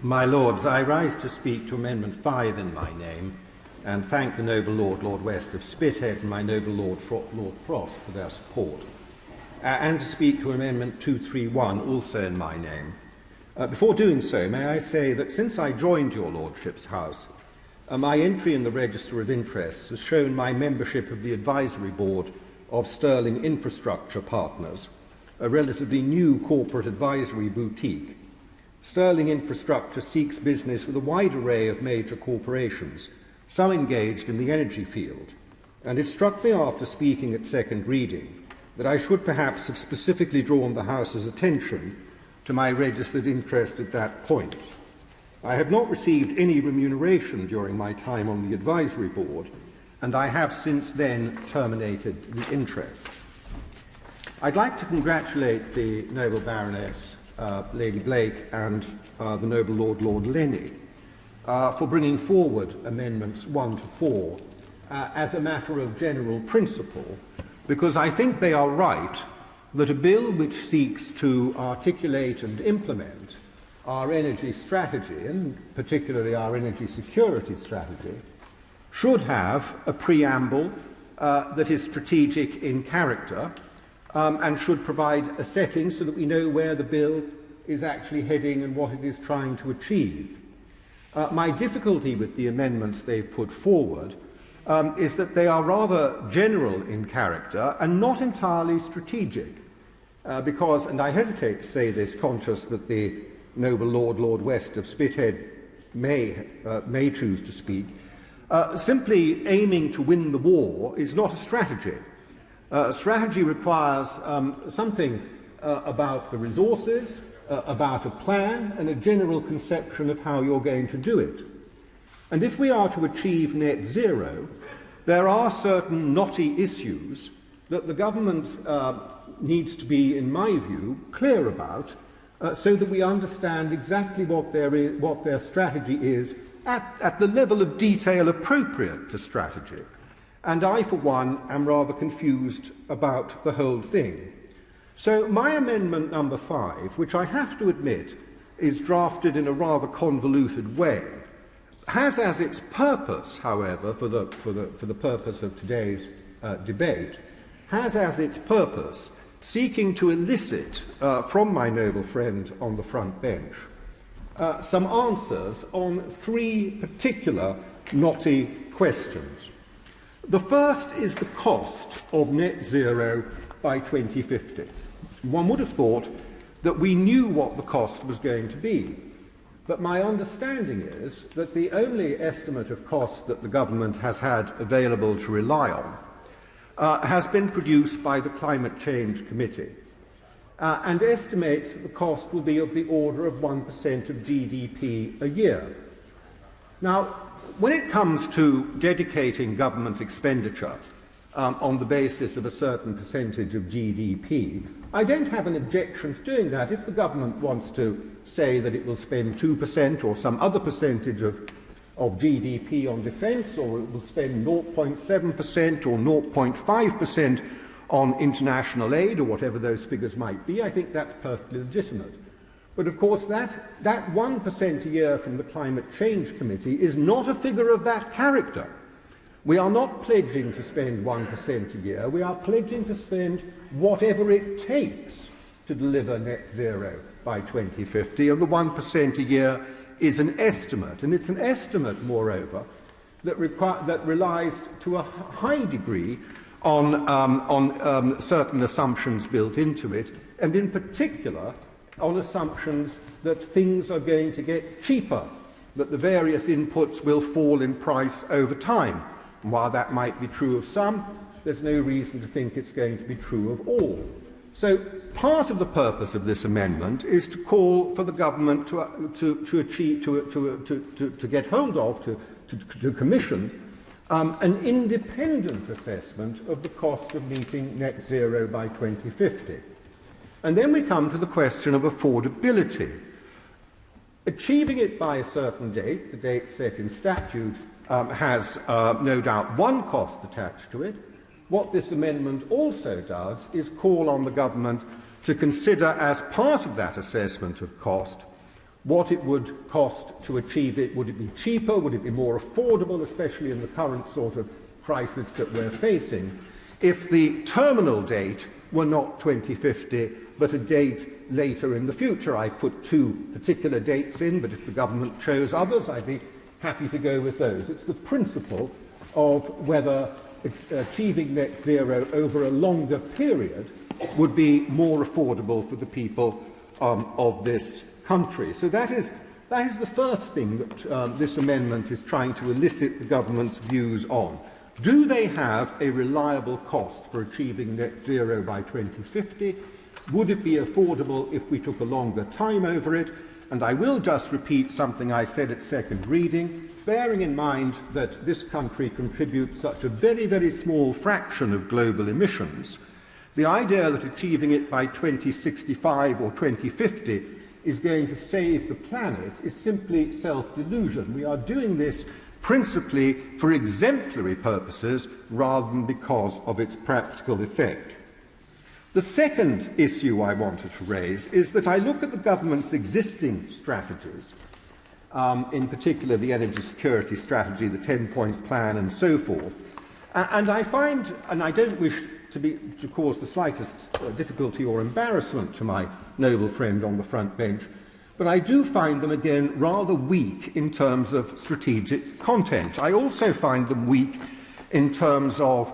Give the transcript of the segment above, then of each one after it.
My Lords, I rise to speak to Amendment 5 in my name and thank the noble Lord, Lord West of Spithead, and my noble Lord Frost for their support, and to speak to Amendment 231 also in my name. Before doing so, may I say that since I joined your Lordship's House, my entry in the Register of Interests has shown my membership of the Advisory Board of Sterling Infrastructure Partners, a relatively new corporate advisory boutique. Sterling Infrastructure seeks business with a wide array of major corporations, some engaged in the energy field, and it struck me after speaking at second reading that I should perhaps have specifically drawn the House's attention to my registered interest at that point. I have not received any remuneration during my time on the advisory board, and I have since then terminated the interest. I'd like to congratulate the noble Baroness, Lady Blake, and the noble Lord Lenny for bringing forward Amendments 1 to 4 as a matter of general principle, because I think they are right that a bill which seeks to articulate and implement our energy strategy, and particularly our energy security strategy, should have a preamble that is strategic in character and should provide a setting so that we know where the bill is actually heading and what it is trying to achieve. My difficulty with the amendments they've put forward is that they are rather general in character and not entirely strategic, because, and I hesitate to say this, conscious that the noble Lord West of Spithead may choose to speak, simply aiming to win the war is not a strategy. Strategy requires something about the resources, about a plan, and a general conception of how you're going to do it. And if we are to achieve net zero, there are certain knotty issues that the government needs to be, in my view, clear about, so that we understand exactly what their strategy is at the level of detail appropriate to strategy. And I, for one, am rather confused about the whole thing. So my amendment number 5, which I have to admit is drafted in a rather convoluted way, has as its purpose, however, for the purpose of today's debate, has as its purpose seeking to elicit from my noble friend on the front bench some answers on 3 particular knotty questions. The first is the cost of net zero by 2050. One would have thought that we knew what the cost was going to be, but my understanding is that the only estimate of cost that the government has had available to rely on has been produced by the Climate Change Committee, and estimates that the cost will be of the order of 1% of GDP a year. Now, when it comes to dedicating government expenditure on the basis of a certain percentage of GDP, I don't have an objection to doing that if the government wants to say that it will spend 2% or some other percentage of GDP on defence, or it will spend 0.7% or 0.5% on international aid, or whatever those figures might be. I think that's perfectly legitimate. But of course that 1% a year from the Climate Change Committee is not a figure of that character. We are not pledging to spend 1% a year. We are pledging to spend whatever it takes to deliver net zero by 2050, and the 1% a year is an estimate, and it's an estimate, moreover, that relies to a high degree on certain assumptions built into it, and in particular on assumptions that things are going to get cheaper, that the various inputs will fall in price over time. And while that might be true of some, there's no reason to think it's going to be true of all. So part of the purpose of this amendment is to call for the government to get hold of, to commission an independent assessment of the cost of meeting net zero by 2050. And then we come to the question of affordability. Achieving it by a certain date, the date set in statute, has no doubt one cost attached to it. What this amendment also does is call on the government to consider, as part of that assessment of cost, what it would cost to achieve it. Would it be cheaper? Would it be more affordable, especially in the current sort of crisis that we're facing, if the terminal date were not 2050, but a date later in the future? I put two particular dates in, but if the government chose others, I'd be happy to go with those. It's the principle of whether achieving net zero over a longer period would be more affordable for the people of this country. So that is the first thing that this amendment is trying to elicit the government's views on. Do they have a reliable cost for achieving net zero by 2050? Would it be affordable if we took a longer time over it? And I will just repeat something I said at second reading, bearing in mind that this country contributes such a very, very small fraction of global emissions. The idea that achieving it by 2065 or 2050 is going to save the planet is simply self-delusion. We are doing this principally for exemplary purposes rather than because of its practical effect. The second issue I wanted to raise is that I look at the government's existing strategies, in particular the energy security strategy, the 10-point plan and so forth, and I find, and I don't wish to cause the slightest difficulty or embarrassment to my noble friend on the front bench, but I do find them again rather weak in terms of strategic content. I also find them weak in terms of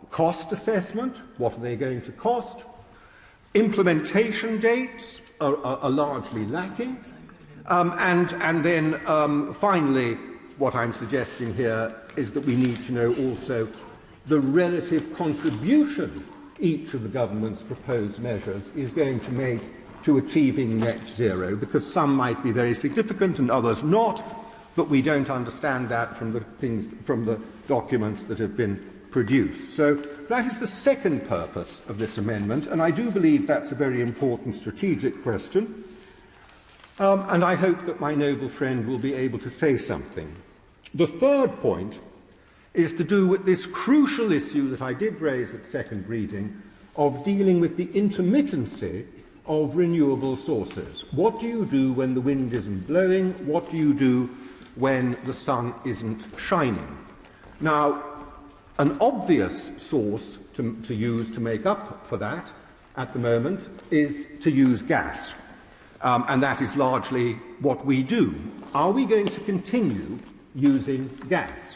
cost assessment. What are they going to cost? Implementation dates are largely lacking. And then finally, what I'm suggesting here is that we need to know also the relative contribution each of the government's proposed measures is going to make to achieving net zero, because some might be very significant and others not, but we don't understand that from the documents that have been produced. So that is the second purpose of this amendment, and I do believe that's a very important strategic question, and I hope that my noble friend will be able to say something. The third point is to do with this crucial issue that I did raise at second reading of dealing with the intermittency of renewable sources. What do you do when the wind isn't blowing? What do you do when the sun isn't shining? Now, an obvious source to use to make up for that at the moment is to use gas. And that is largely what we do. Are we going to continue using gas?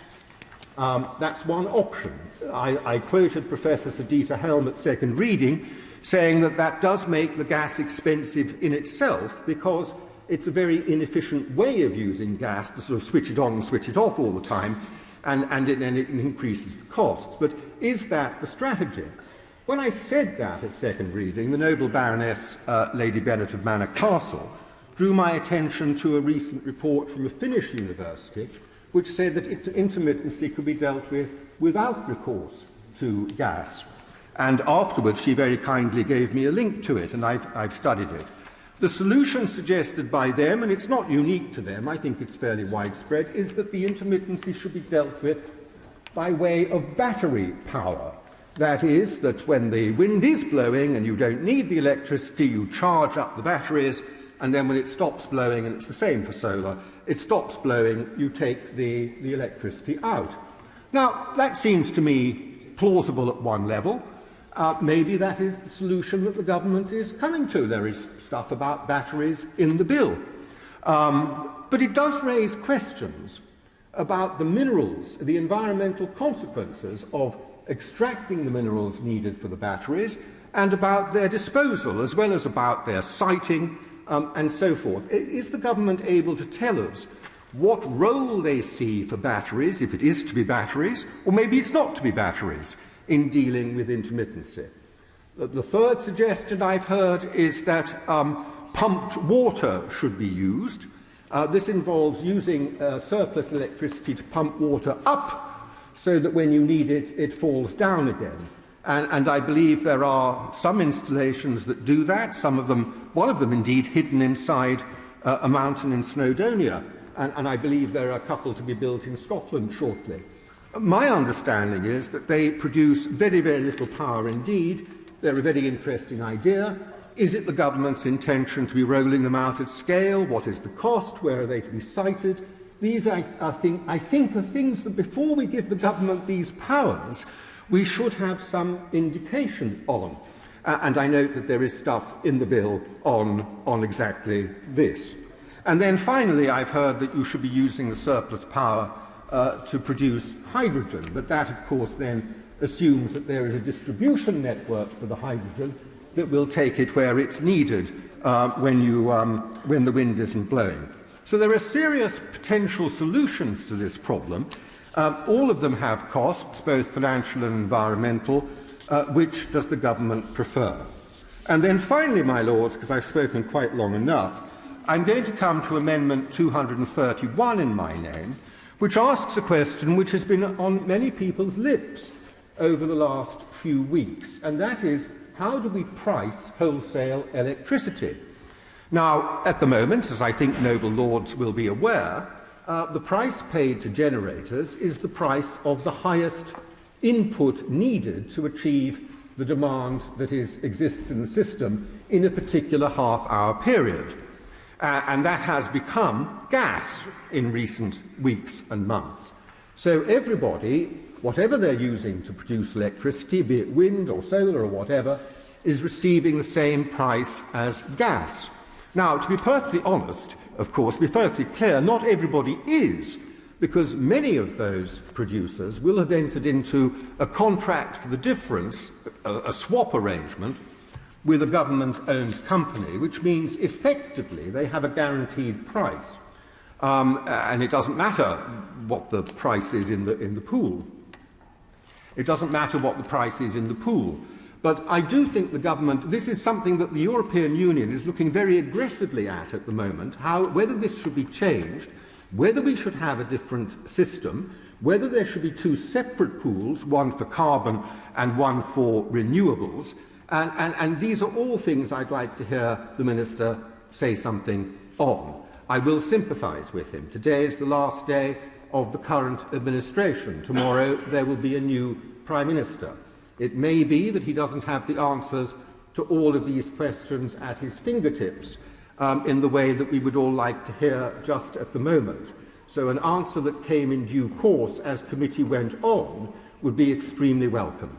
That's one option. I quoted Professor Sudhita Helm at second reading saying that that does make the gas expensive in itself because it's a very inefficient way of using gas to sort of switch it on and switch it off all the time, and it increases the costs. But is that the strategy? When I said that at second reading, the noble Baroness Lady Bennet of Manor Castle drew my attention to a recent report from a Finnish university which said that intermittency could be dealt with without recourse to gas. And afterwards she very kindly gave me a link to it, and I've studied it. The solution suggested by them, and it's not unique to them, I think it's fairly widespread, is that the intermittency should be dealt with by way of battery power. That is, that when the wind is blowing and you don't need the electricity, you charge up the batteries, and then when it stops blowing, and it's the same for solar, it stops blowing, you take the electricity out. Now, that seems to me plausible at one level. Maybe that is the solution that the government is coming to. There is stuff about batteries in the bill. But it does raise questions about the minerals, the environmental consequences of extracting the minerals needed for the batteries, and about their disposal, as well as about their siting and so forth. Is the government able to tell us what role they see for batteries, if it is to be batteries, or maybe it's not to be batteries, in dealing with intermittency? The third suggestion I've heard is that pumped water should be used. This involves using surplus electricity to pump water up so that when you need it, it falls down again. And I believe there are some installations that do that, some of them, one of them indeed hidden inside a mountain in Snowdonia, and I believe there are a couple to be built in Scotland shortly. My understanding is that they produce very, very little power indeed. They're a very interesting idea, Is it the government's intention to be rolling them out at scale? What is the cost? Where are they to be sited? These, I think, are things that before we give the government these powers, we should have some indication on. And I note that there is stuff in the bill on exactly this. And then finally, I've heard that you should be using the surplus power to produce hydrogen. But that, of course, then assumes that there is a distribution network for the hydrogen that will take it where it's needed when the wind isn't blowing. So there are serious potential solutions to this problem. All of them have costs, both financial and environmental. Which does the government prefer? And then finally, my Lords, because I've spoken quite long enough, I'm going to come to Amendment 231 in my name, which asks a question which has been on many people's lips over the last few weeks, and that is, how do we price wholesale electricity? Now, at the moment, as I think noble Lords will be aware, the price paid to generators is the price of the highest input needed to achieve the demand that exists in the system in a particular half-hour period. And that has become gas in recent weeks and months. So everybody, whatever they're using to produce electricity, be it wind or solar or whatever, is receiving the same price as gas. Now, to be perfectly honest, of course, to be perfectly clear, not everybody is, because many of those producers will have entered into a contract for the difference, a swap arrangement, with a government-owned company, which means effectively they have a guaranteed price. And it doesn't matter what the price is in the pool. It doesn't matter what the price is in the pool. But I do think the government, this is something that the European Union is looking very aggressively at the moment, whether this should be changed, whether we should have a different system, whether there should be two separate pools, one for carbon and one for renewables. And these are all things I'd like to hear the Minister say something on. I will sympathise with him. Today is the last day of the current administration. Tomorrow there will be a new Prime Minister. It may be that he doesn't have the answers to all of these questions at his fingertips in the way that we would all like to hear just at the moment. So an answer that came in due course as committee went on would be extremely welcome.